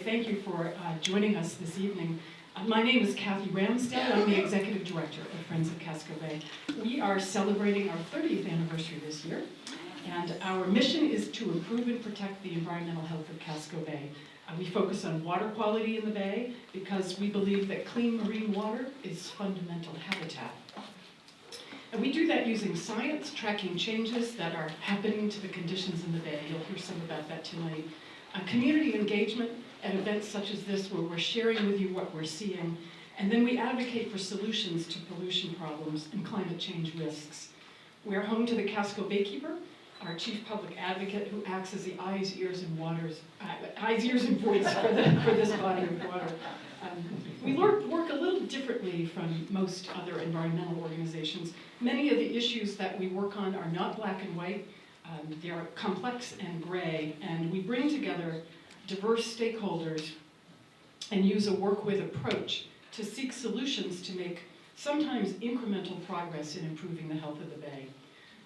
thank you for joining us this evening. My name is Kathy Ramsdell. I'm the Executive Director of Friends of Casco Bay. We are celebrating our 30th anniversary this year, and our mission is to improve and protect the environmental health of Casco Bay. We focus on water quality in the Bay because we believe that clean marine water is fundamental habitat. And we do that using science, tracking changes that are happening to the conditions in the Bay. You'll hear some about that tonight. Community engagement at events such as this, where we're sharing with you what we're seeing, and then we advocate for solutions to pollution problems and climate change risks. We're home to the Casco Baykeeper, our chief public advocate, who acts as the eyes, ears, and voice for this body of water. We work a little differently from most other environmental organizations. Many of the issues that we work on are not black and white. They are complex and gray, and we bring together diverse stakeholders and use a work-with approach to seek solutions to make sometimes incremental progress in improving the health of the Bay.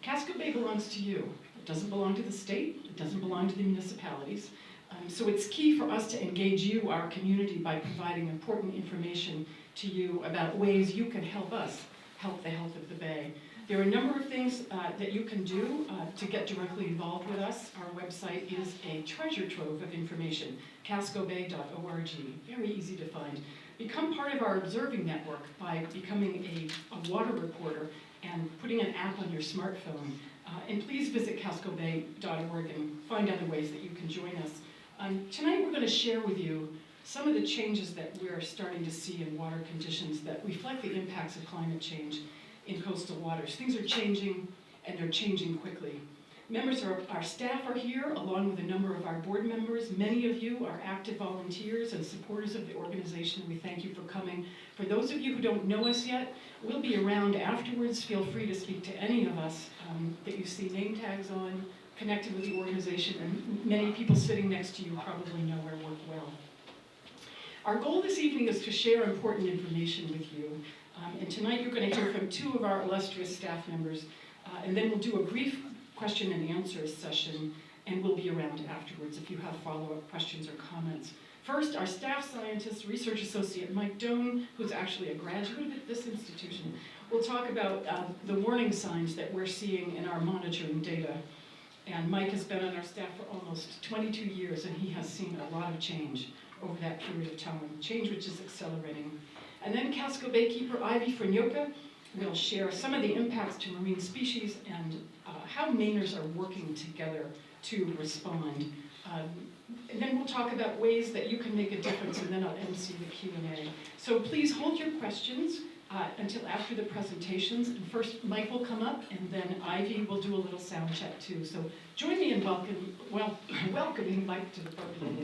Casco Bay belongs to you. It doesn't belong to the state. It doesn't belong to the municipalities. So it's key for us to engage you, our community, by providing important information to you about ways you can help us help the health of the Bay. There are a number of things that you can do to get directly involved with us. Our website is a treasure trove of information, cascobay.org, very easy to find. Become part of our observing network by becoming a water reporter and putting an app on your smartphone. And please visit cascobay.org and find other ways that you can join us. Tonight we're going to share with you some of the changes that we're starting to see in water conditions that reflect the impacts of climate change in coastal waters. Things are changing, and they're changing quickly. Members of our staff are here, along with a number of our board members. Many of you are active volunteers and supporters of the organization. We thank you for coming. For those of you who don't know us yet, we'll be around afterwards. Feel free to speak to any of us that you see name tags on, connected with the organization, and many people sitting next to you probably know our work well. Our goal this evening is to share important information with you. And tonight you're going to hear from two of our illustrious staff members, and then we'll do a brief question and answer session, and we'll be around afterwards if you have follow-up questions or comments. First, our staff scientist, research associate Mike Doan, who's actually a graduate at this institution, will talk about the warning signs that we're seeing in our monitoring data. And Mike has been on our staff for almost 22 years, and he has seen a lot of change over that period of time, change which is accelerating. And then Casco Baykeeper Ivy Franyoka will share some of the impacts to marine species and how Mainers are working together to respond. And then we'll talk about ways that you can make a difference, and then I'll MC the Q&A. So please hold your questions until after the presentations. And first, Mike will come up, and then Ivy will do a little sound check too. So join me in welcoming Mike to the podium.